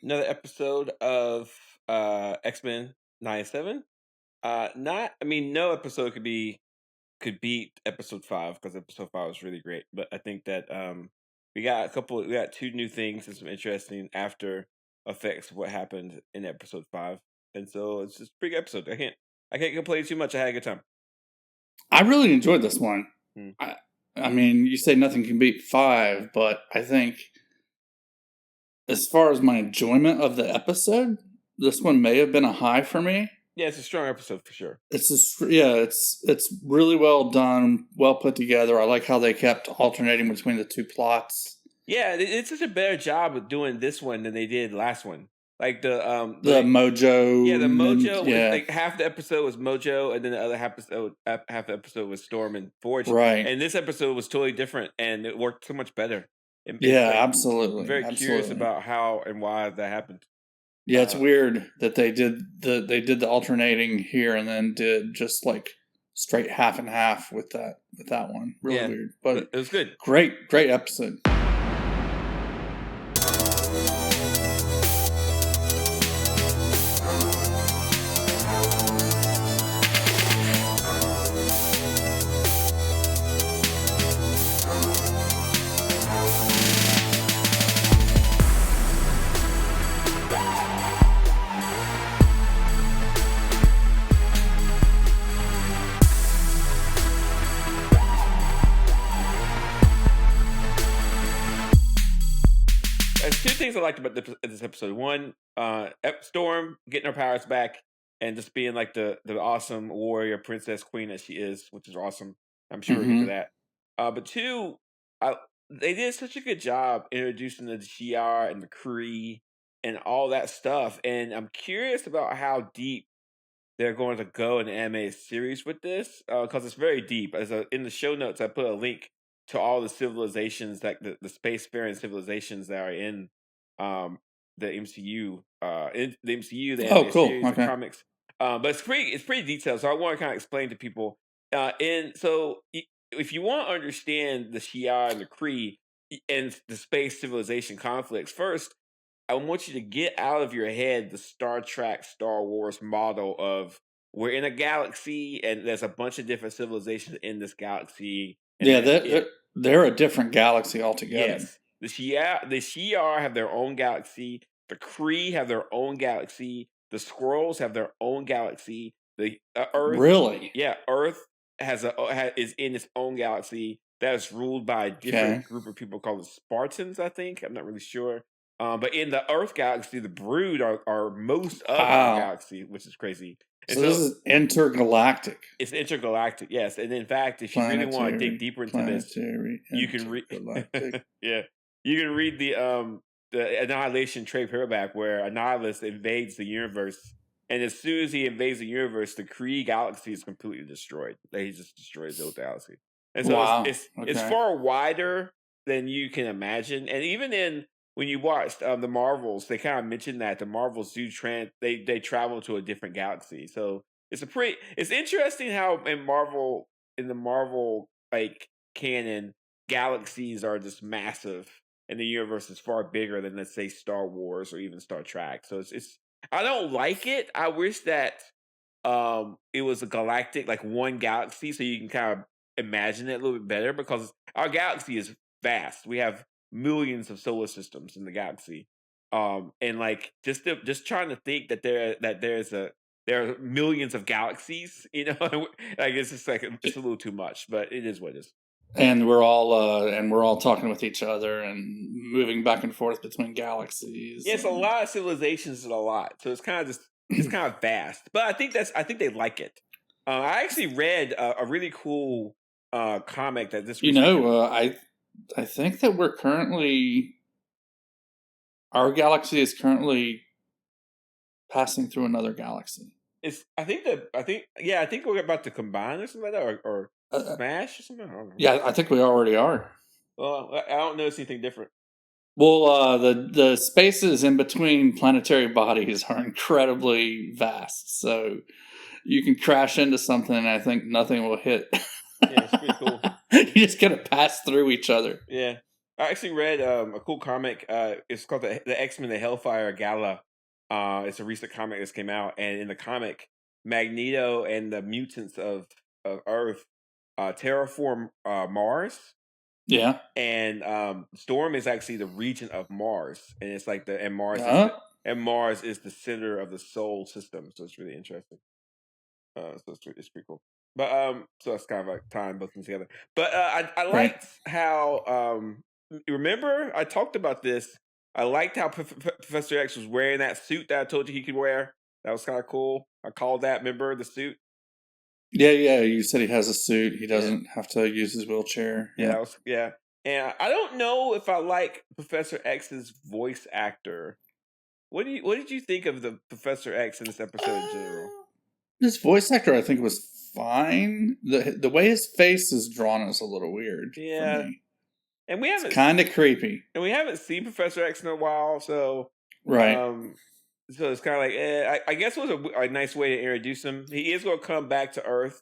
another episode of X-Men 97. No episode could beat episode 5 because episode 5 was really great. But I think that we got two new things and some interesting after effects of what happened in episode 5. And so it's just a pretty good episode. I can't complain too much. I had a good time. I really enjoyed this one. Hmm. I mean, you say nothing can beat 5, but I think as far as my enjoyment of the episode, this one may have been a high for me. Yeah, it's a strong episode for sure. It's really well done, well put together. I like how they kept alternating between the two plots. Yeah, it's such a better job of doing this one than they did last one. Like the Mojo. Yeah, the Mojo. Was, like half the episode was Mojo, and then the other half the episode was Storm and Forge. Right. And this episode was totally different, and it worked so much better. Absolutely. I'm very curious about how and why that happened. Yeah, it's weird that they did the alternating here and then did just like straight half and half with that one. Really weird, but it was good. Great episode. There's two things I liked about this episode. One, Storm getting her powers back and just being like the awesome warrior, princess, queen that she is, which is awesome. I'm sure we'll get to that. But two, they did such a good job introducing the Shi'ar and the Kree and all that stuff. And I'm curious about how deep they're going to go in the anime series with this, because it's very deep. In the show notes, I put a link to all the civilizations, like the spacefaring civilizations that are in the MCU, the anime series, the comics. But it's pretty detailed. So I want to kind of explain to people. If you want to understand the Shi'ar and the Kree and the space civilization conflicts, first I want you to get out of your head the Star Trek, Star Wars model of we're in a galaxy and there's a bunch of different civilizations in this galaxy. They're a different galaxy altogether. Yes. The Shi'ar have their own galaxy. The Kree have their own galaxy. The Skrulls have their own galaxy. The Earth. Really? Yeah, Earth is in its own galaxy that is ruled by a different group of people called the Spartans, I think. I'm not really sure. But in the Earth galaxy, the Brood are most of the galaxy, which is crazy. So this is intergalactic. It's intergalactic, yes. And in fact, if you really want to dig deeper into this, you can read. Yeah, you can read the Annihilation trade paperback where Annihilus invades the universe, and as soon as he invades the universe, the Kree galaxy is completely destroyed. He just destroys the whole galaxy, and so it's far wider than you can imagine. And even when you watched the Marvels, they kind of mentioned that the Marvels do they travel to a different galaxy. So it's interesting how in the Marvel like canon, galaxies are just massive and the universe is far bigger than, let's say, Star Wars or even Star Trek. So it's I don't like it. I wish that it was a galactic, like one galaxy, so you can kind of imagine it a little bit better, because our galaxy is vast. We have millions of solar systems in the galaxy, and like just trying to think that there are millions of galaxies, like it's just like it's a little too much, but it is what it is. And we're all talking with each other and moving back and forth between galaxies. Yeah, it's a lot of civilizations and a lot, so it's kind of vast. But I think they like it. I actually read a really cool comic that this. I think that our galaxy is currently passing through another galaxy. I think we're about to combine or something like that, or smash or something. I don't know. Yeah, I think we already are. Well, I don't notice anything different. Well, the spaces in between planetary bodies are incredibly vast, so you can crash into something and I think nothing will hit. Yeah, it's pretty cool. You just gotta pass through each other. Yeah. I actually read a cool comic. It's called the X-Men: The Hellfire Gala. It's a recent comic that came out, and in the comic, Magneto and the mutants of Earth terraform Mars. Yeah, and Storm is actually the region of Mars, and it's like Mars is the center of the Sol system. So it's really interesting. So it's pretty cool. But so that's kind of like tying both things together. But I liked how remember I talked about this. I liked how Professor X was wearing that suit that I told you he could wear. That was kind of cool. I called that. Remember the suit? Yeah. You said he has a suit. He doesn't have to use his wheelchair. Yeah. And I don't know if I like Professor X's voice actor. What did you think of the Professor X in this episode in general? His voice actor, I think, was fine. The way his face is drawn is a little weird for me. And it's kind of creepy. And we haven't seen Professor X in a while, so right. So it's kind of like I guess it was a nice way to introduce him. He is going to come back to Earth,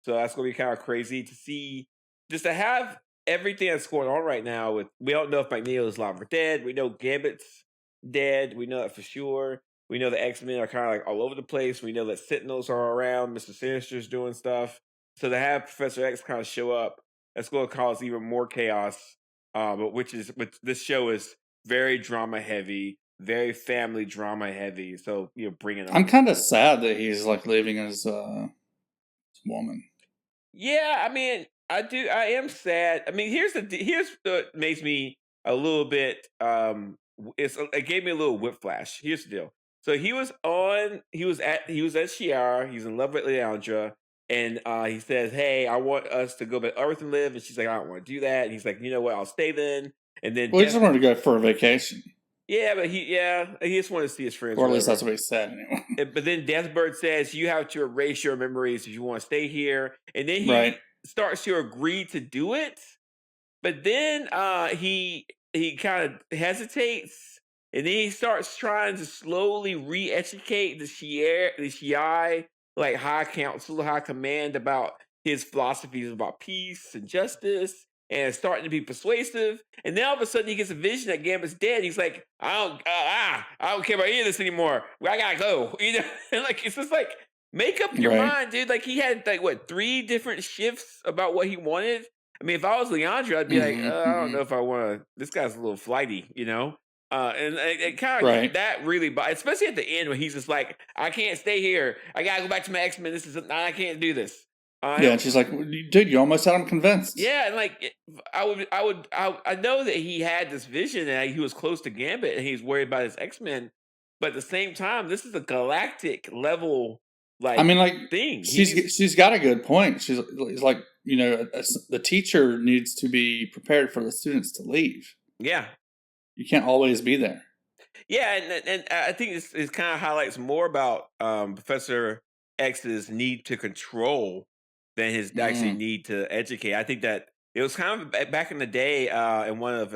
so that's going to be kind of crazy to see, just to have everything that's going on right now. We don't know if Magneto is alive or dead. We know Gambit's dead. We know that for sure. We know the X-Men are kind of like all over the place. We know that Sentinels are around. Mr. Sinister's doing stuff. So to have Professor X kind of show up, that's going to cause even more chaos. But this show is very drama heavy, very family drama heavy. So bringing him. I'm kind of sad that he's like leaving his woman. Yeah, I mean, I am sad. I mean, here's what makes me a little bit. It gave me a little whiplash. Here's the deal. So he was at Shi'ar. He's in love with Leandra, and he says, "Hey, I want us to go back to Earth and live." And she's like, "I don't want to do that." And he's like, "You know what? I'll stay then." And then he just wanted to go for a vacation. Yeah, but he just wanted to see his friends. Or at least that's what he said anyway. But then Deathbird says you have to erase your memories if you want to stay here. And then he starts to agree to do it. But then he kind of hesitates. And then he starts trying to slowly re-educate the Shi'ar, like High Council, High Command, about his philosophies about peace and justice, and starting to be persuasive. And then all of a sudden he gets a vision that Gambit's dead. He's like, I don't care about any of this anymore. I gotta go. And like it's just like, make up your mind, dude. Like he had like 3 different shifts about what he wanted. I mean, if I was Leandra, I'd be like, I don't know if I want to. This guy's a little flighty, and it kind of that really, especially at the end when he's just like, I can't stay here. I gotta go back to my X-Men. I can't do this. And she's like, dude, you almost had him convinced. Yeah, and like I know that he had this vision and he was close to Gambit and he's worried about his X-Men, but at the same time, this is a galactic level thing. She's got a good point. She's like, the teacher needs to be prepared for the students to leave. Yeah. You can't always be there. Yeah, and I think this kind of highlights more about Professor X's need to control than his actually need to educate. I think that it was kind of back in the day in one of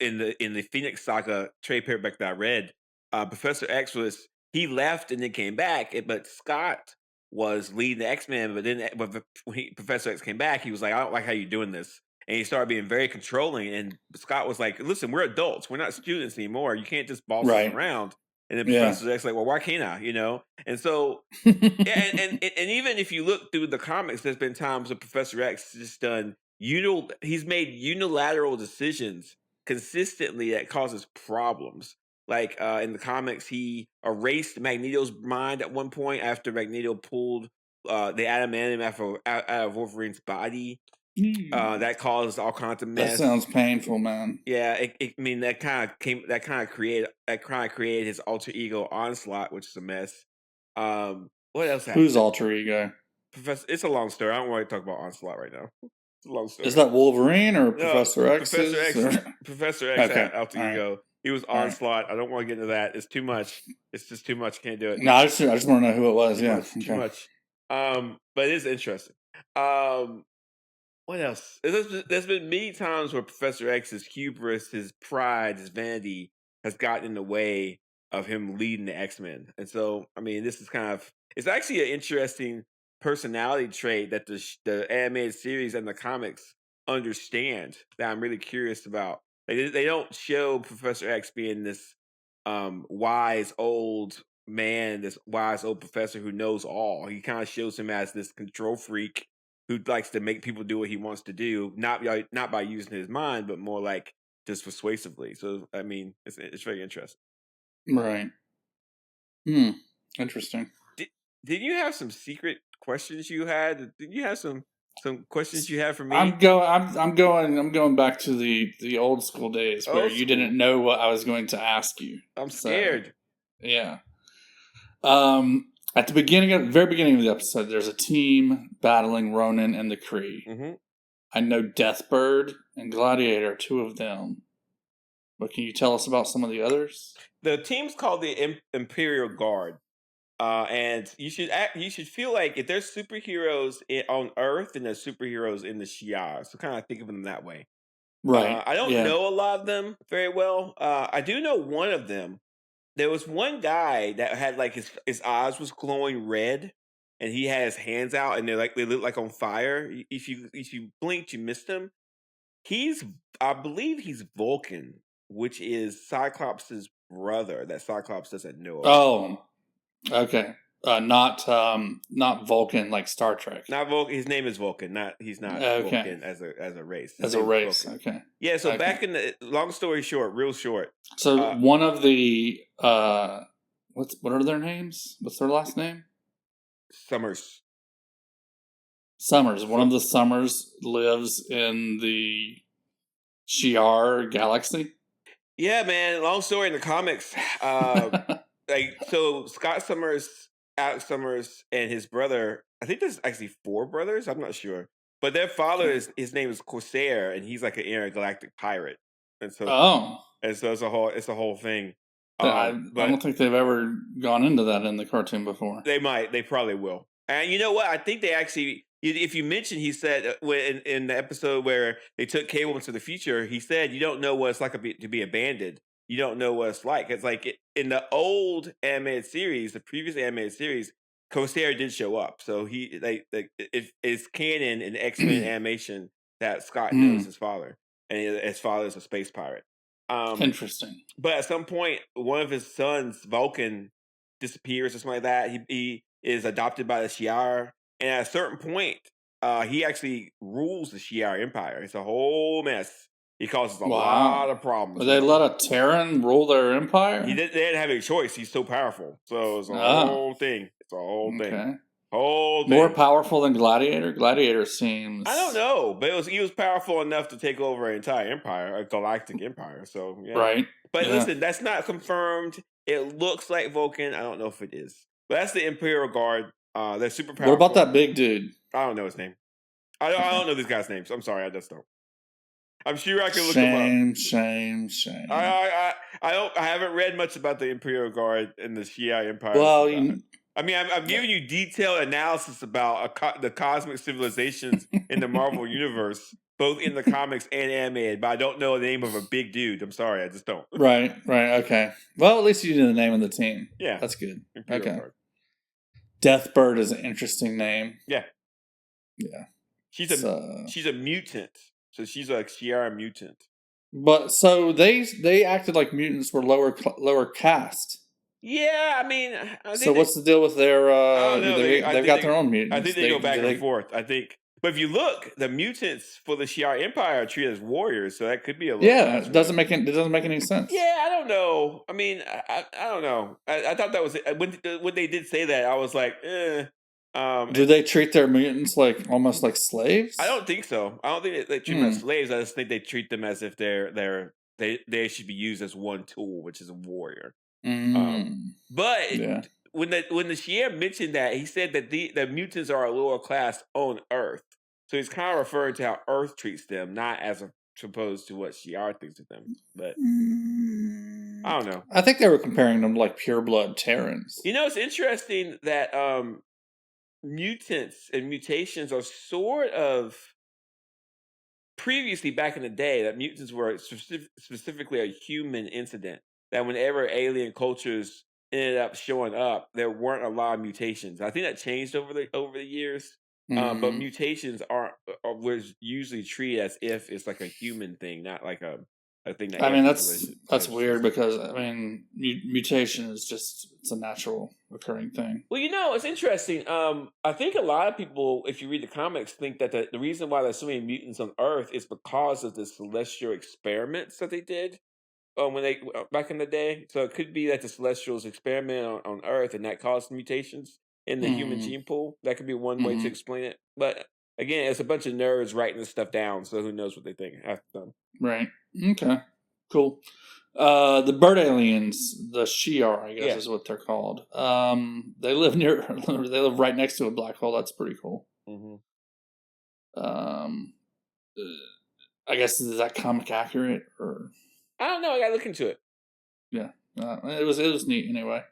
in the Phoenix Saga trade paperback that I read. Professor X he left and then came back, but Scott was leading the X-Men. But then when Professor X came back, he was like, I don't like how you're doing this. And he started being very controlling. And Scott was like, listen, we're adults. We're not students anymore. You can't just boss us around. And then Professor X like, well, why can't I? And so, and even if you look through the comics, there's been times when Professor X has just done, he's made unilateral decisions consistently that causes problems. Like in the comics, he erased Magneto's mind at one point after Magneto pulled the adamantium out of Wolverine's body. That caused all kinds of mess. That sounds painful, man. Yeah, I mean that kind of created his alter ego Onslaught, which is a mess. What else happened? Who's alter ego? Professor. It's a long story. I don't want to talk about Onslaught right now. It's a long story. Is that Wolverine or Professor X? Professor X had alter ego. He was Onslaught. I don't want to get into that. It's too much. It's just too much. Can't do it. No, I just want to know who it was. Too much. But it is interesting. What else? There's been many times where Professor X's hubris, his pride, his vanity has gotten in the way of him leading the X-Men. And so, I mean, this is it's actually an interesting personality trait that the animated series and the comics understand that I'm really curious about. Like they don't show Professor X being this wise old man, this wise old professor who knows all. He kind of shows him as this control freak who likes to make people do what he wants to do, not by using his mind, but more like just persuasively. So I mean, it's very interesting. Right. Interesting. Did you have some secret questions you had? Did you have some questions you had for me? I'm going back to the old school days where you didn't know what I was going to ask you. I'm scared. So, yeah. At the very beginning of the episode, there's a team battling Ronan and the Kree. Mm-hmm. I know Deathbird and Gladiator, two of them. But can you tell us about some of the others? The team's called the Imperial Guard. And you should feel like if there's superheroes on Earth, then there's superheroes in the Shi'ar. So kind of think of them that way. Right. I don't know a lot of them very well. I do know one of them. There was one guy that had like his eyes was glowing red, and he had his hands out, and they look like on fire. If you blinked, you missed him. I believe he's Vulcan, which is Cyclops' brother that Cyclops doesn't know about. Oh, okay. Not Vulcan like Star Trek. Not Vulcan. His name is Vulcan. He's not Vulcan as a race. As a race. Okay. Yeah. So back in the long story short, real short. So one of the what are their names? What's their last name? Summers. One of the Summers lives in the Shi'ar galaxy. Yeah, man. Long story in the comics. So Scott Summers, Alex Summers, and his brother. I think there's actually 4 brothers. I'm not sure, but their father his name is Corsair, and he's like an intergalactic pirate. And so, it's a whole thing. I don't think they've ever gone into that in the cartoon before. They might. They probably will. And you know what? I think they actually. If you mention, he said in the episode where they took Cable into the future, he said, "You don't know what it's like to be abandoned. You don't know what it's like." It's like in the old animated series, the previous animated series, Corsair did show up. So it's canon in X-Men animation that Scott knows his father, and his father is a space pirate. Interesting. But at some point, one of his sons, Vulcan, disappears or something like that. He is adopted by the Shi'ar. And at a certain point, he actually rules the Shi'ar Empire. It's a whole mess. He causes a lot of problems. They let a Terran rule their empire? They didn't have any choice. He's so powerful. So it's a whole thing. It's a whole thing. Whole thing. More powerful than Gladiator? Gladiator seems... I don't know. But he was powerful enough to take over an entire empire, a galactic empire. So, yeah. Right. But listen, that's not confirmed. It looks like Vulcan. I don't know if it is. But that's the Imperial Guard. They're super powerful. What about that big dude? I don't know his name. I don't know these guys' names. I'm sorry, I just don't. I'm sure I can look them up. Shame. I haven't read much about the Imperial Guard and the Shi'ar Empire. Well, I'm giving you detailed analysis about the cosmic civilizations in the Marvel universe, both in the comics and animated. But I don't know the name of a big dude. I'm sorry, I just don't. Right. Okay. Well, at least you knew the name of the team. Yeah, that's good. Imperial Guard. Deathbird is an interesting name. Yeah. She's a mutant, so she's a Shi'ar mutant. But so they acted like mutants were lower caste. Yeah, I mean. So what's the deal with their? They've got their own mutants. I think they go back and forth. I think. But if you look, the mutants for the Shi'ar Empire are treated as warriors, so that could be a little. Yeah, it doesn't make any sense. Yeah, I don't know. I mean, I don't know. I thought that was when they did say that, I was like, eh. Do they treat their mutants almost like slaves? I don't think so. I don't think they treat them as slaves. I just think they treat them as if they should be used as one tool, which is a warrior. But when the Shi'ar mentioned that, he said that the mutants are a lower class on Earth. So he's kind of referring to how Earth treats them, not as opposed to what Shi'ar thinks of them. But I don't know. I think they were comparing them to like pureblood Terrans. You know, it's interesting that mutants and mutations are sort of previously back in the day that mutants were specifically a human incident. That whenever alien cultures ended up showing up, there weren't a lot of mutations. I think that changed over the years. But mutations was usually treated as if it's like a human thing, not like a I think that's weird because mutation is it's a natural occurring thing. Well, it's interesting. I think a lot of people, if you read the comics, think that the reason why there's so many mutants on Earth is because of the celestial experiments that they did when they back in the day. So it could be that the Celestials experiment on Earth and that caused mutations in the human gene pool. That could be one way to explain it. But again, it's a bunch of nerds writing this stuff down, so who knows what they think after done. Right. Okay. Cool. The bird aliens, the Shi'ar, I guess is what they're called. They live right next to a black hole. That's pretty cool. I guess, is that comic accurate or? I don't know. I gotta look into it. Yeah, it was neat anyway.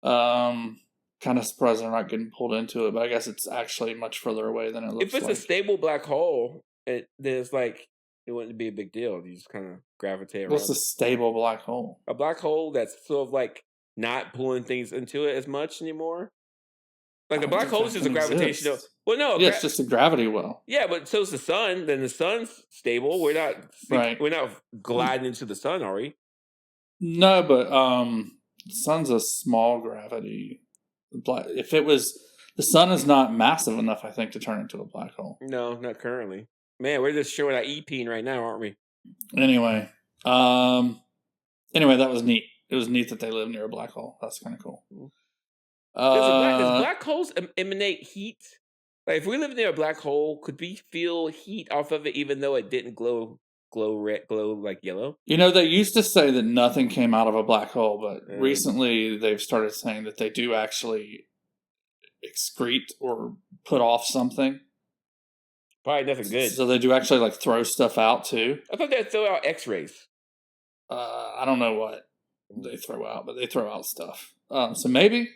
Kind of surprised they're not getting pulled into it, but I guess it's actually much further away than it looks. If it's a stable black hole, there's it wouldn't be a big deal. You just kind of gravitate around. What's a stable black hole? A black hole that's sort of not pulling things into it as much anymore. Like the black hole is just a gravitational. Well, no, it's just a gravity well. Yeah, but so is the sun. Then the sun's stable. We're not We're not gliding into the sun, are we? No, but the sun's a small gravity. If it was, the sun is not massive enough, I think, to turn into a black hole. No, not currently. Man, we're just showing our EP right now, aren't we? Anyway, that was neat. It was neat that they live near a black hole. That's kind of cool. Does black holes emanate heat? Like, if we live near a black hole, could we feel heat off of it, even though it didn't glow red, like yellow? They used to say that nothing came out of a black hole, but recently they've started saying that they do actually excrete or put off something. Probably nothing good. So they do actually throw stuff out too. I thought they'd throw out X-rays. I don't know what they throw out, but they throw out stuff. So maybe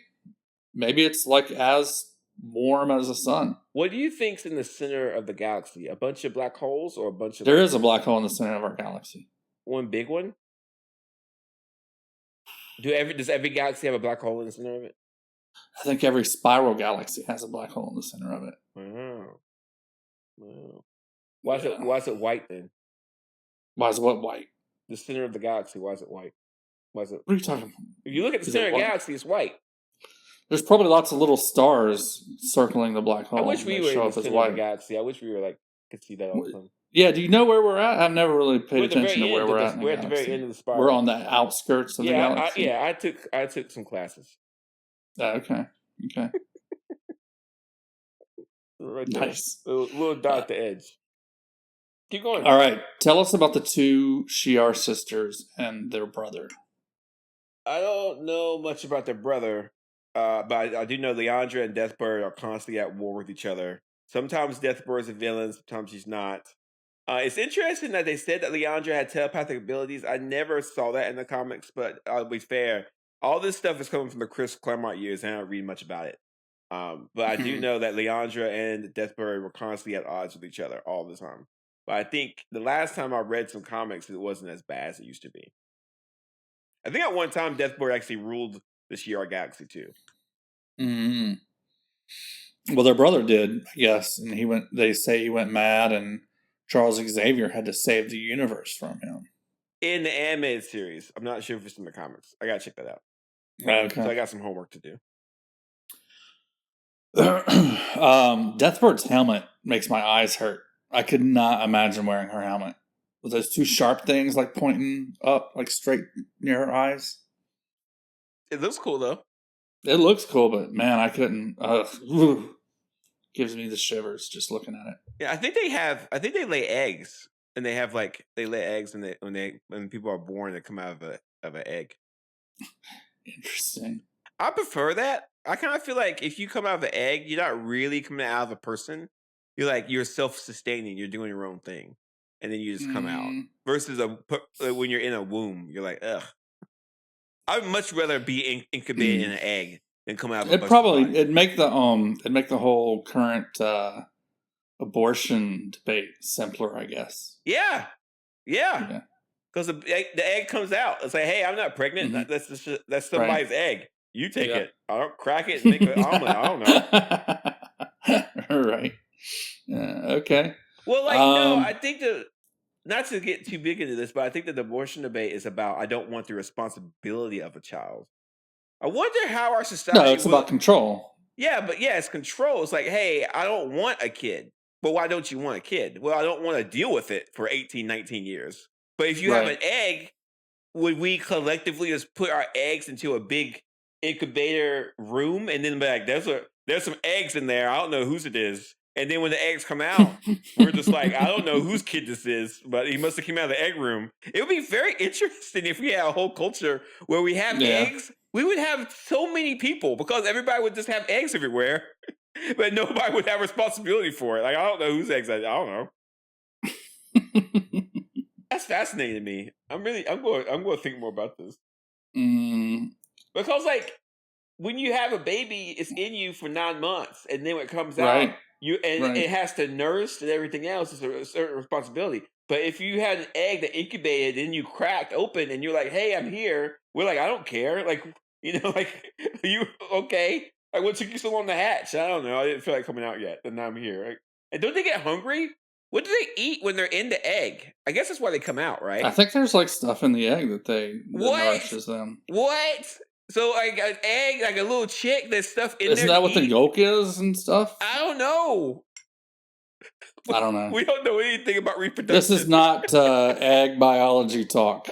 it's as warm as the sun. What do you think's in the center of the galaxy? A bunch of black holes or a bunch of... There is a black hole in the center of our galaxy. One big one? Does every galaxy have a black hole in the center of it? I think every spiral galaxy has a black hole in the center of it. Wow. Why is it white then? Why is what white? The center of the galaxy, why is it white? What are you talking about? If you look at the center of the galaxy, it's white. There's probably lots of little stars circling the black hole. I wish we were in the center of the galaxy. I wish we were could see that all the time. Yeah, do you know where we're at? I've never really paid attention to where we're at. We're at the very end of the spiral. We're on the outskirts of the galaxy. I took some classes. Okay. Right there. Nice. A little dot at the edge. Keep going. All right. Tell us about the two Shi'ar sisters and their brother. I don't know much about their brother, but I do know Liandra and Deathbird are constantly at war with each other. Sometimes Deathbird's a villain, sometimes she's not. It's interesting that they said that Liandra had telepathic abilities. I never saw that in the comics, but I'll be fair. All this stuff is coming from the Chris Claremont years, and I don't read much about it. But I do know that Liandra and Deathbird were constantly at odds with each other all the time. But I think the last time I read some comics, it wasn't as bad as it used to be. I think at one time, Deathbird actually ruled the Shi'ar galaxy too. Well, their brother did, I guess, and they say he went mad, and Charles Xavier had to save the universe from him. In the animated series. I'm not sure if it's in the comics. I gotta check that out. Okay. So I got some homework to do. Deathbird's helmet makes my eyes hurt. I could not imagine wearing her helmet. With those two sharp things pointing up, straight near her eyes. It looks cool though. It looks cool, but man, I couldn't. Gives me the shivers just looking at it. Yeah, I think they lay eggs, and they have they lay eggs, and when people are born, they come out of an egg. Interesting. I prefer that. I kind of feel like if you come out of an egg, you're not really coming out of a person. You're self-sustaining. You're doing your own thing, and then you just come out. Versus when you're in a womb, you're like, ugh. I'd much rather be incubated in an egg than come out of a it'd make the whole current abortion debate simpler, I guess. Yeah. Because the egg comes out. It's like, hey, I'm not pregnant. Mm-hmm. That's somebody's egg. You take it. I don't crack it and make an omelet. I don't know. Right. Okay. Well, no, I think not to get too big into this, but I think that the abortion debate is about I don't want the responsibility of a child. I wonder how our society... No, it's about control. Yeah, but it's control. It's like, hey, I don't want a kid. But why don't you want a kid? Well, I don't want to deal with it for 18, 19 years. But if you have an egg, would we collectively just put our eggs into a big incubator room and then be like, there's some eggs in there. I don't know whose it is. And then when the eggs come out, we're just like, I don't know whose kid this is, but he must have come out of the egg room. It would be very interesting if we had a whole culture where we have eggs. We would have so many people because everybody would just have eggs everywhere, but nobody would have responsibility for it. Like, I don't know whose eggs I don't know. That's fascinating to me. I'm going to think more about this. Because like when you have a baby, it's in you for 9 months, and then when it comes out, it has to nurse and everything else. It's a certain responsibility. But if you had an egg that incubated, and you cracked open, and you're like, "Hey, I'm here," we're like, "I don't care." Like, like you okay? Like, what took you so long to hatch? I don't know. I didn't feel like coming out yet, and now I'm here. Right? And don't they get hungry? What do they eat when they're in the egg? I guess that's why they come out, right? I think there's like stuff in the egg that nourishes them. What? So like an egg, like a little chick, there's stuff in there. Isn't that what the yolk is and stuff? I don't know. I don't know. We don't know anything about reproduction. This is not egg biology talk.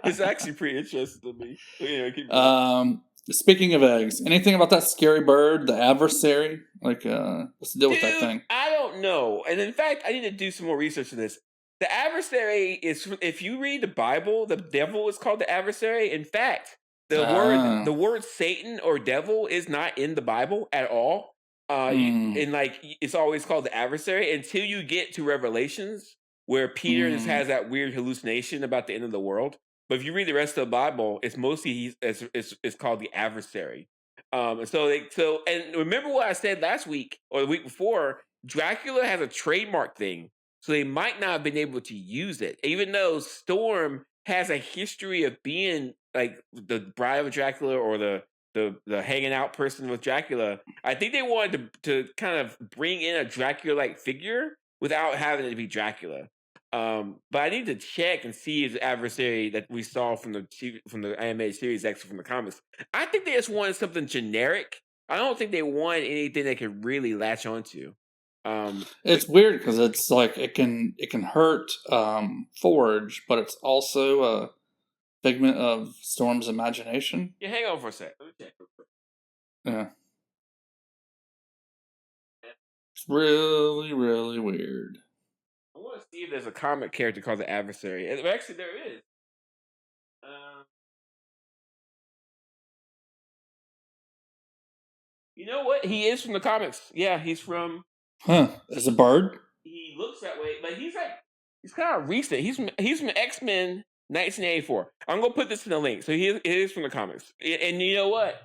It's actually pretty interesting to me. Anyway, keep going. Speaking of eggs, anything about that scary bird, the Adversary? Like, what's the deal with that thing? I don't know. And in fact, I need to do some more research on this. The Adversary is, if you read the Bible, the devil is called the Adversary. In fact, the word Satan or devil is not in the Bible at all. And like it's always called the Adversary until you get to Revelations, where Peter just has that weird hallucination about the end of the world. But if you read the rest of the Bible, it's mostly it's called the Adversary. And remember what I said last week or the week before? Dracula has a trademark thing, so they might not have been able to use it, even though Storm has a history of being like the bride of Dracula or the hanging out person with Dracula. I think they wanted to kind of bring in a Dracula-like figure without having it to be Dracula. But I need to check and see if the Adversary that we saw from the animated series actually from the comics. I think they just wanted something generic. I don't think they wanted anything they could really latch onto. It's weird because it's like it can hurt Forge, but it's also a figment of Storm's imagination. Yeah, hang on for a sec. Let me check real quick. Yeah. It's really, really weird. I want to see if there's a comic character called the Adversary. Actually, there is. You know what? He is from the comics. Yeah, he's from... As a bird? He looks that way, but he's kind of recent. He's from X-Men 1984. I'm going to put this in the link. So he is from the comics. And you know what?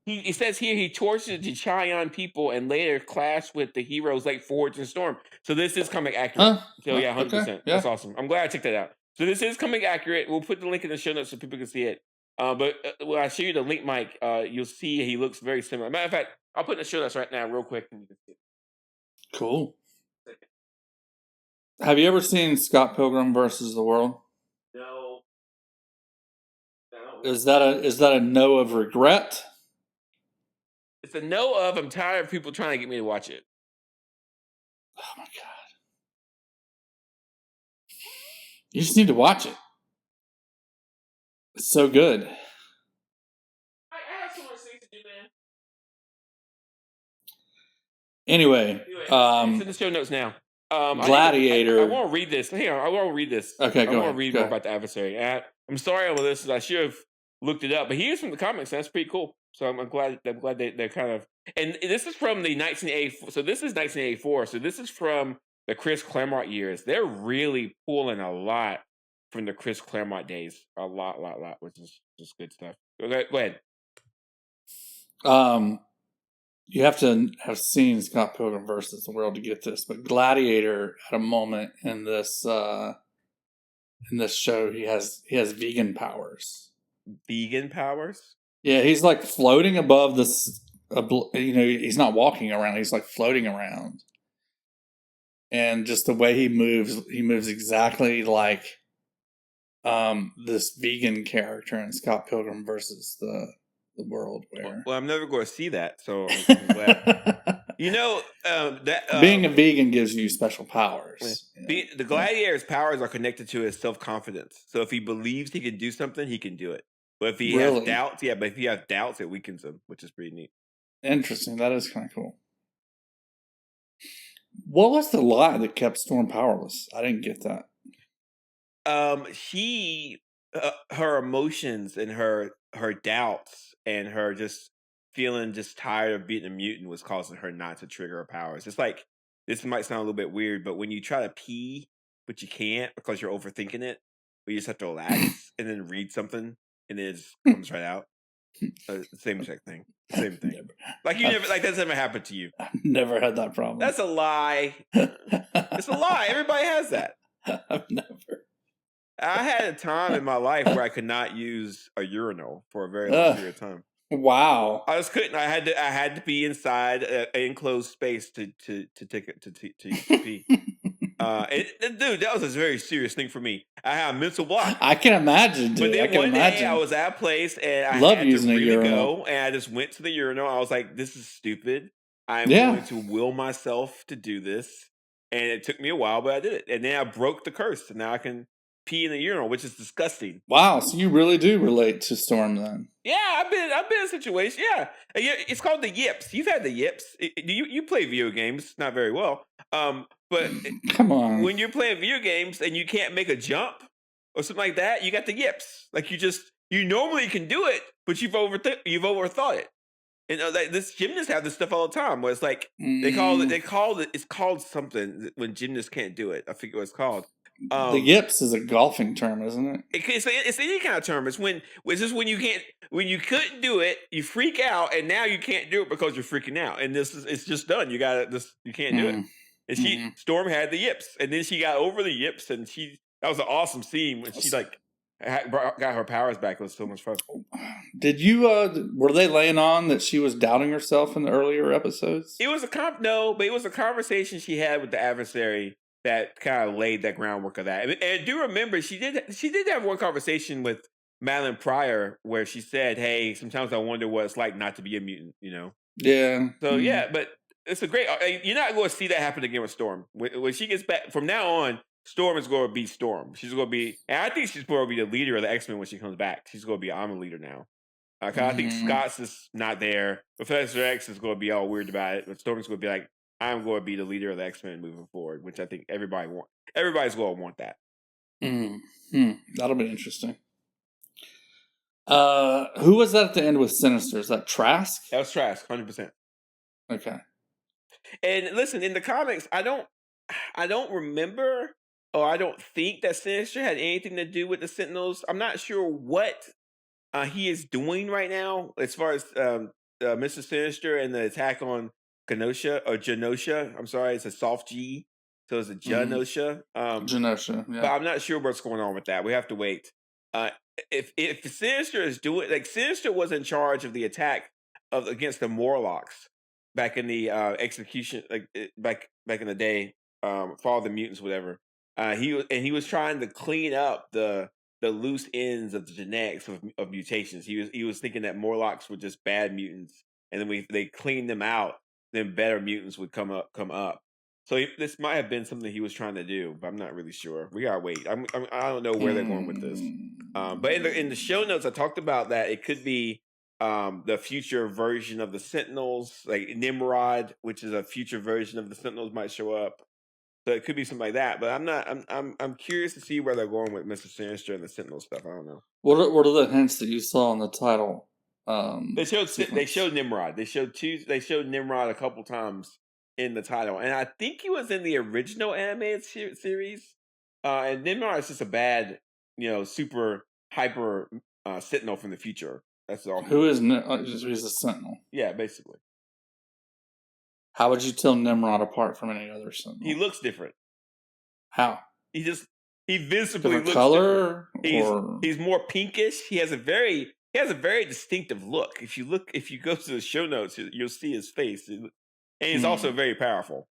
He says here he tortured the Chion people and later clashed with the heroes like Forge and Storm. So this is comic accurate. So yeah, 100%. Okay. Yeah. That's awesome. I'm glad I checked that out. So this is comic accurate. We'll put the link in the show notes so people can see it. But when I show you the link, Mike, you'll see he looks very similar. Matter of fact, I'll put in the show notes right now real quick. And you can see it. Cool. Have you ever seen Scott Pilgrim versus the World? No. Is that a no of regret? It's a no of I'm tired of people trying to get me to watch it. Oh my God. You just need to watch it. It's so good. I have so much things to do, man. Anyway, it's in the show notes now. Gladiator. I want to read this. Hang on, I want to read this. Okay, go ahead. I want to read more about the Adversary. I'm sorry about this. I should have looked it up, but he is from the comics. And that's pretty cool. So I'm glad they're kind of. And this is from the 1984. So this is 1984. So this is from the Chris Claremont years. They're really pulling a lot from the Chris Claremont days. A lot, which is just good stuff. Okay, go ahead. You have to have seen Scott Pilgrim versus the World to get this, but Gladiator had a moment in this show. He has vegan powers. Vegan powers? Yeah, he's like floating above this. He's not walking around. He's like floating around. And just the way he moves exactly like this vegan character in Scott Pilgrim versus the World. Where I'm never going to see that, so I'm glad. Being a vegan gives you special powers. The gladiator's powers are connected to his self-confidence. So if he believes he can do something, he can do it. But if he has doubts, it weakens him, which is pretty neat. Interesting. That is kind of cool. What was the lie that kept Storm powerless? I didn't get that. Her emotions and her doubts and her just feeling just tired of being a mutant was causing her not to trigger her powers. It's like, this might sound a little bit weird, but when you try to pee, but you can't because you're overthinking it, but you just have to relax and then read something and it just comes right out. Same exact thing. Same thing. That's never happened to you. I've never had that problem. That's a lie. It's a lie. Everybody has that. I've never. I had a time in my life where I could not use a urinal for a very long period of time. Wow. I just couldn't. I had to be inside an enclosed space to pee. Dude, that was a very serious thing for me. I had a mental block. I can imagine, dude. But then one day I was at a place and I had to really go, and I just went to the urinal. I was like, "This is stupid. I'm going to will myself to do this." And it took me a while, but I did it. And then I broke the curse, and now I can pee in the urinal, which is disgusting. Wow, so you really do relate to Storm then? Yeah, I've been in a situation. Yeah, it's called the yips. You've had the yips. You play video games, not very well. But come on, when you're playing video games and you can't make a jump or something like that, you got the yips. Like you normally can do it, but you've overthought it. And this gymnasts have this stuff all the time, where it's like it's called something when gymnasts can't do it. I forget what it's called. The yips is a golfing term, isn't it? It's any kind of term. It's when you couldn't do it, you freak out, and now you can't do it because you're freaking out, and it's just done. You can't do it. And Storm had the yips, and then she got over the yips, and that was an awesome scene when she got her powers back. It was so much fun. Did you? Were they laying on that she was doubting herself in the earlier episodes? It was but it was a conversation she had with the Adversary that kind of laid that groundwork of that. And I do remember she did have one conversation with Madeline Pryor where she said, "Hey, sometimes I wonder what it's like not to be a mutant." Yeah. So yeah, but it's a great. You're not going to see that happen again with Storm. When she gets back from now on, Storm is going to be Storm. She's going to be, and I think she's going to be the leader of the X-Men when she comes back. She's going to be, I'm a leader now. I think Scott's is not there. Professor X is going to be all weird about it, but Storm's going to be like, I'm going to be the leader of the X-Men moving forward, which I think everybody's going to want that. That'll be interesting. Who was that at the end with Sinister? Is that Trask? That was Trask, 100%. Okay. And listen, in the comics, I don't remember, or I don't think that Sinister had anything to do with the Sentinels. I'm not sure what he is doing right now as far as Mr. Sinister and the attack on Genosha. I'm sorry, it's a soft G, so it's a Genosha. Genosha, yeah. But I'm not sure what's going on with that. We have to wait. If Sinister is doing, Sinister was in charge of the attack against the Morlocks back in the execution, back in the day, Fall of the Mutants, whatever. He was trying to clean up the loose ends of the genetics of mutations. He was thinking that Morlocks were just bad mutants, and then they cleaned them out, then better mutants would come up. So this might have been something he was trying to do, but I'm not really sure. We gotta wait. I don't know where they're going with this. But in the show notes, I talked about that it could be the future version of the Sentinels, like Nimrod, which is a future version of the Sentinels, might show up. So it could be something like that. But I'm curious to see where they're going with Mr. Sinister and the Sentinel stuff. I don't know. What are the hints that you saw in the title? They showed Nimrod. They showed Nimrod a couple times in the title, and I think he was in the original animated series. And Nimrod is just a bad, super hyper Sentinel from the future. That's all. Who is he's a Sentinel? Yeah, basically. How would you tell Nimrod apart from any other Sentinel? He looks different. How? He visibly looks color different. He's more pinkish. He has a very distinctive look. If you go to the show notes, you'll see his face. And he's also very powerful.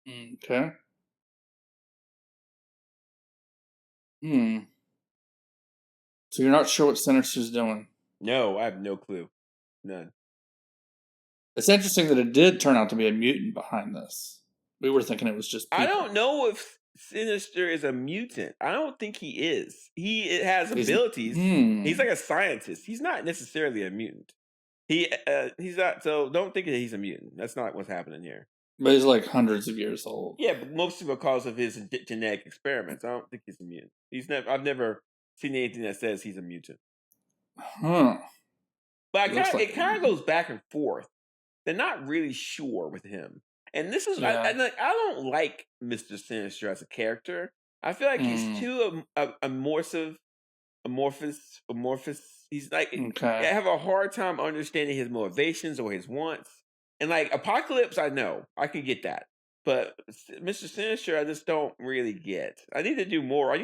Okay. So you're not sure what Sinister's doing? No, I have no clue. None. It's interesting that it did turn out to be a mutant behind this. We were thinking it was just people. I don't know if Sinister is a mutant. I don't think he is. He has abilities. He's like a scientist. He's not necessarily a mutant. He's not. So don't think that he's a mutant. That's not what's happening here. But he's like hundreds of years old. Yeah, but mostly because of his genetic experiments. I don't think he's a mutant. I've never seen anything that says he's a mutant. Huh. But it kind of goes back and forth. They're not really sure with him. And this is, I don't like Mr. Sinister as a character. I feel like he's too amorphous. He's like, I have a hard time understanding his motivations or his wants. And like Apocalypse, I know. I can get that. But Mr. Sinister, I just don't really get. I need to do more. I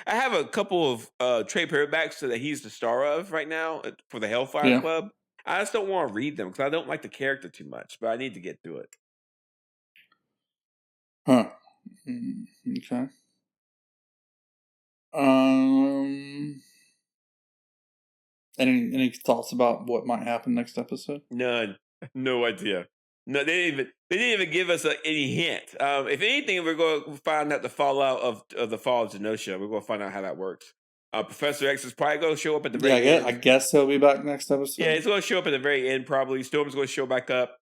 have a couple of trade paperbacks that he's the star of right now for the Hellfire Club. I just don't want to read them because I don't like the character too much, but I need to get through it. Huh. Okay. Any thoughts about what might happen next episode? None. No idea. No, they didn't even give us any hint. If anything, we're going to find out the fallout of the fall of Genosha. We're going to find out how that works. Professor X is probably going to show up at the very end. I guess he'll be back next episode. Yeah, he's going to show up at the very end probably. Storm's going to show back up,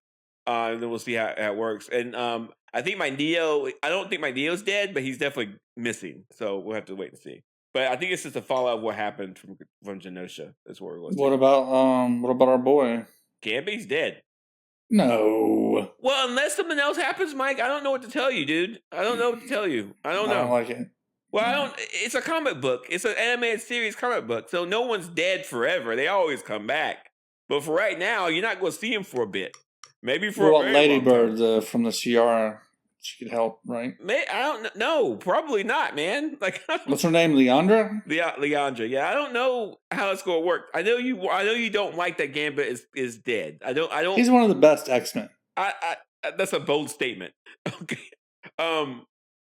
and then we'll see how it works. And I think I don't think Neo's dead, but he's definitely missing. So we'll have to wait and see. But I think it's just the fallout of what happened from Genosha. That's what we're going to see. What about our boy? Gambit's dead. No. Well, unless something else happens, Mike, I don't know what to tell you, dude. I don't know what to tell you. I don't know. I don't like it. Well, it's a comic book. It's an animated series comic book. So no one's dead forever. They always come back. But for right now, you're not going to see him for a bit. Maybe for a very Ladybird from the Shi'ar, she could help, right? I don't know. Probably not, man. Like, what's her name? Leandra? Leandra. Yeah, I don't know how it's going to work. I know you don't like that Gambit is dead. I don't. He's one of the best X-Men. That's a bold statement. Okay.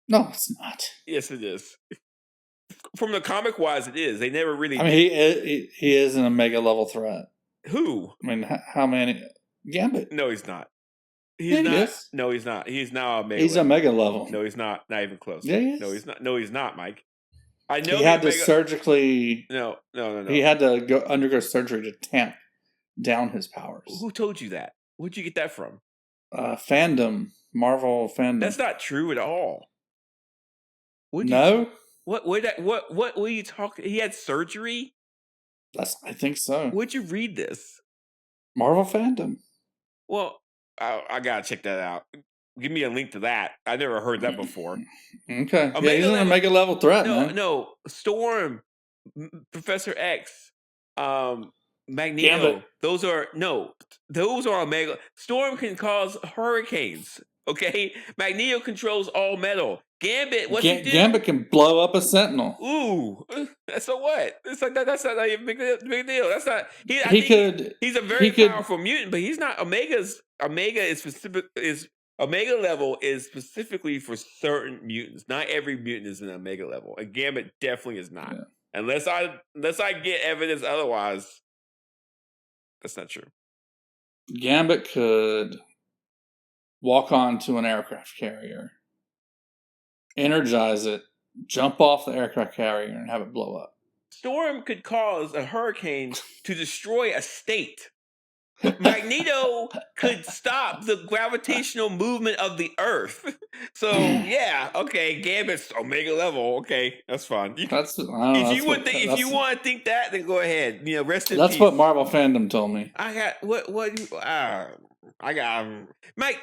No, it's not. Yes, it is. From the comic wise, it is. They never really. I mean, he is an Omega level threat. Who? I mean, how many? Gambit. No, he's not. He's not. Is. No, he's not. He's now Omega. He's Omega level. No, he's not. Not even close. Yeah, he is. No, he's not. No, he's not, Mike. I know. He had to surgically. No. He had to undergo surgery to tamp down his powers. Who told you that? Where'd you get that from? Fandom. Marvel fandom. That's not true at all. No. What were you talking? He had surgery? I think so. Where'd you read this? Marvel fandom. Well, I gotta check that out. Give me a link to that. I never heard that before. Okay. He's an Omega level threat. No. Storm, Professor X, Magneto. Gambit. Those are Omega. Storm can cause hurricanes. Okay, Magneto controls all metal. Gambit, what's he do? Gambit can blow up a Sentinel. Ooh, so what? It's like that. That's not a big deal. That's not. He's a very powerful mutant, but he's not. Omega is specific. Omega level is specifically for certain mutants. Not every mutant is an Omega level. And Gambit definitely is not. Yeah. Unless I get evidence otherwise, that's not true. Gambit could walk onto an aircraft carrier, energize it, jump off the aircraft carrier, and have it blow up. Storm could cause a hurricane to destroy a state. Magneto could stop the gravitational movement of the Earth. So yeah, okay, Gambit's Omega level. Okay, that's fine. If you want to think that, then go ahead. Rest in peace. That's what Marvel fandom told me. Mike.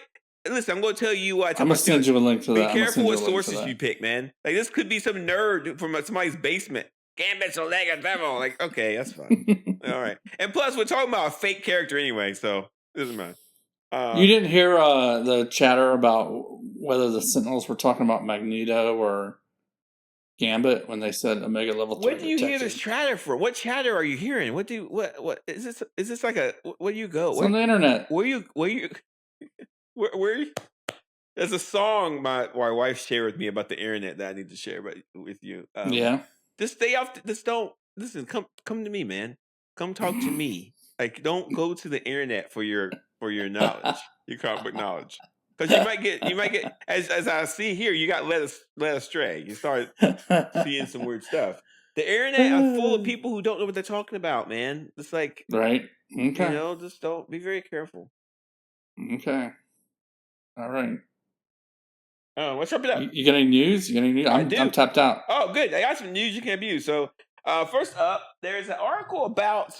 Listen, I'm going to tell you what. I'm going to send you a link to that. Be careful what sources you pick, man. Like, this could be some nerd from somebody's basement. Gambit's Omega level. Like, okay, that's fine. All right. And plus, we're talking about a fake character anyway, so it doesn't matter. You didn't hear the chatter about whether the Sentinels were talking about Magneto or Gambit when they said Omega level 3. What do you hear this chatter for? What chatter are you hearing? What is this? Is this like a? Where do you go? It's on the internet. Where you? Where? There's a song my wife shared with me about the internet that I need to share with you. Yeah. Just stay off. Just don't listen. Come to me, man. Come talk to me. Like, don't go to the internet for your knowledge, your comic book knowledge, because you might get as I see here, you got led astray. You start seeing some weird stuff. The internet are full of people who don't know what they're talking about, man. It's like, right. Okay. Just don't be very careful. Okay. All right. What's up with that? You got any news? I'm tapped out. Oh, good. I got some news you can abuse. So, first up, there's an article about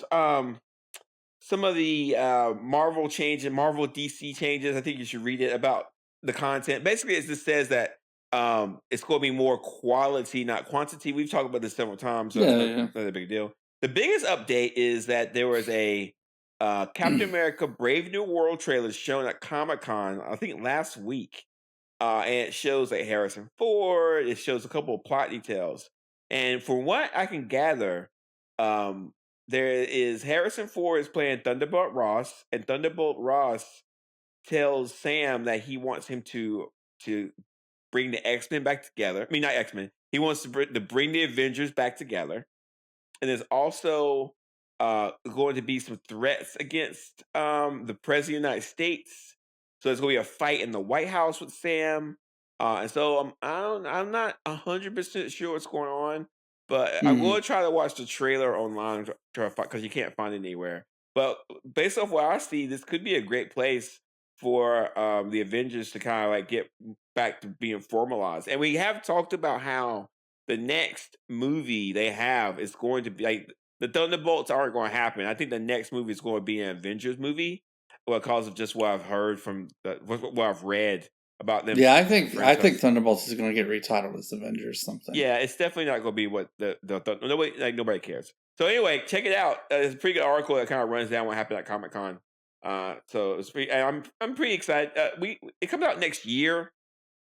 some of the Marvel DC changes. I think you should read it about the content. Basically, it just says that it's going to be more quality, not quantity. We've talked about this several times, so it's not a big deal. The biggest update is that there was a Captain America Brave New World trailer shown at Comic-Con, I think last week. And it shows like Harrison Ford. It shows a couple of plot details. And from what I can gather, there is Harrison Ford is playing Thunderbolt Ross, and Thunderbolt Ross tells Sam that he wants him to bring the X-Men back together. I mean, not X-Men. He wants to bring the Avengers back together. And there's also going to be some threats against the President of the United States. So there's going to be a fight in the White House with Sam. And so I'm not 100% sure what's going on. But I'm going to try to watch the trailer online because you can't find it anywhere. But based off what I see, this could be a great place for the Avengers to kind of like get back to being formalized. And we have talked about how the next movie they have is going to be like the Thunderbolts aren't going to happen. I think the next movie is going to be an Avengers movie. Because of just what I've heard from what I've read about them. Yeah, I think Thunderbolts is going to get retitled as Avengers something. Yeah, it's definitely not going to be what nobody cares. So anyway, check it out. It's a pretty good article that kind of runs down what happened at Comic-Con. So it's pretty. I'm pretty excited. It comes out next year,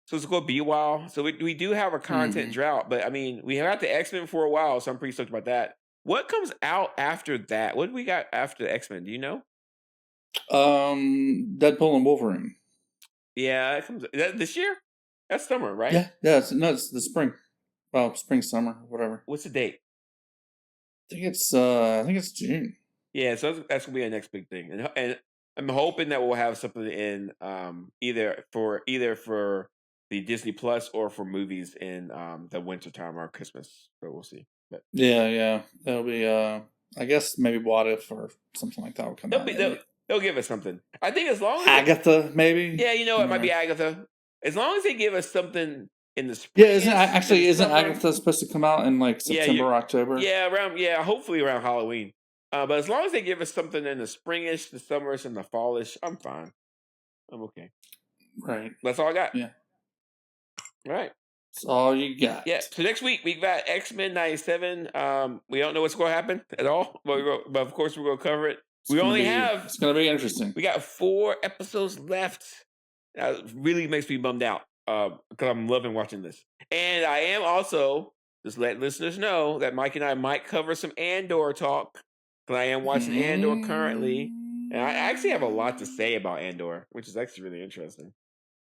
so it's going to be a while. So we do have a content drought, but I mean we have had the X-Men for a while, so I'm pretty stoked about that. What comes out after that? What do we got after the X-Men? Do you know? Deadpool and Wolverine. Yeah, it comes this year. That's summer, right? Yeah. It's the spring. Well, spring, summer, whatever. What's the date? I think it's June. Yeah, so that's gonna be the next big thing, and I'm hoping that we'll have something in either for the Disney Plus or for movies in the winter time or Christmas. So we'll see. But yeah, that'll be I guess maybe What If or something like that will come out. They'll give us something. I think as long as Agatha, maybe. Yeah, it might be Agatha. As long as they give us something in the spring. Yeah, isn't Agatha supposed to come out in like September or October? Yeah, hopefully around Halloween. But as long as they give us something in the springish, the summerish, and the fallish, I'm fine. I'm okay. Right. That's all I got. Yeah. All right. That's all you got. Yeah. So next week we got X-Men 97. We don't know what's going to happen at all, but of course we're going to cover it. It's going to be interesting. We got 4 episodes left. That really makes me bummed out because I'm loving watching this. And I am also just letting listeners know that Mike and I might cover some Andor talk because I am watching Andor currently. And I actually have a lot to say about Andor, which is actually really interesting.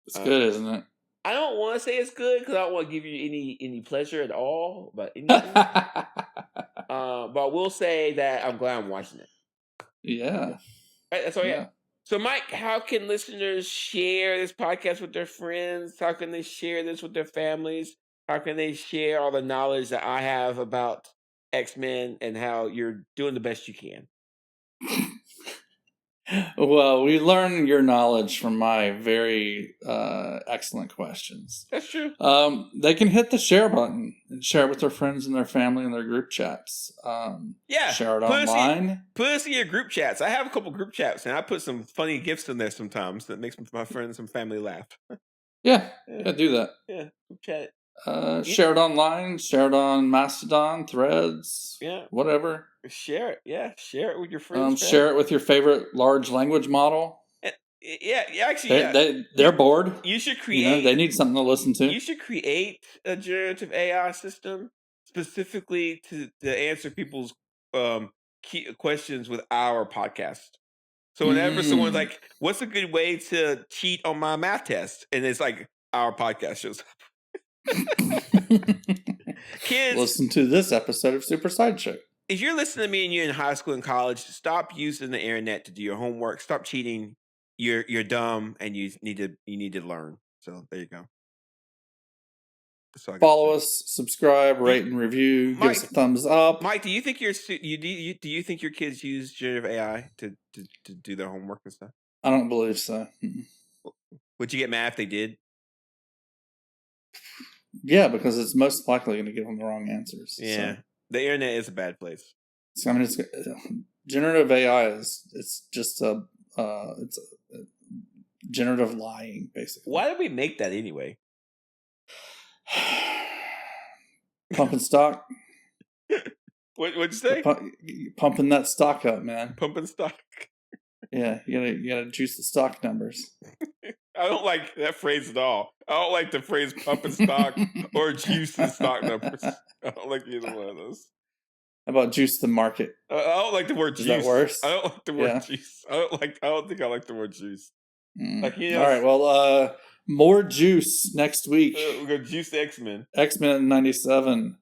It's good, isn't it? I don't want to say it's good because I don't want to give you any pleasure at all. But but I will say that I'm glad I'm watching it. Yeah. Right, that's all I got. So, Mike, how can listeners share this podcast with their friends? How can they share this with their families? How can they share all the knowledge that I have about X-Men and how you're doing the best you can? Well, we learn your knowledge from my very excellent questions. That's true. They can hit the share button and share it with their friends and their family and their group chats. Share it online. Put us in your group chats. I have a couple group chats, and I put some funny gifs in there sometimes that makes my friends and family laugh. Yeah, do that. Yeah, group chat. Share it online. Share it on Mastodon, Threads. Yeah, whatever. Share it. Yeah, share it with your friends. Share it with your favorite large language model. Actually, they're bored. You should create. They need something to listen to. You should create a generative AI system specifically to answer people's key questions with our podcast. So whenever someone's like, "What's a good way to cheat on my math test?" and it's like our podcast shows up. Kids, listen to this episode of Super SideShow. If you're listening to me and you're in high school and college, stop using the internet to do your homework. Stop cheating. You're dumb, and you need to learn. So there you go. Follow us, subscribe, rate, and review. Give us a thumbs up. Mike, do you think your kids use generative AI to do their homework and stuff? I don't believe so. Would you get mad if they did? Yeah, because it's most likely going to give them the wrong answers. Yeah, so. The internet is a bad place. So, I mean, generative AI it's just it's a generative lying, basically. Why did we make that anyway? Pumping stock. What'd you say? Pumping that stock up, man. Pumping stock. Yeah, you gotta juice the stock numbers. I don't like that phrase at all. I don't like the phrase pumping stock or juice the stock numbers. I don't like either one of those. How about juice the market? I don't like the word juice. Is that worse? I don't like the word juice. I don't think I like the word juice. Like, all right, well, more juice next week. We're gonna juice X-Men. X-Men 97.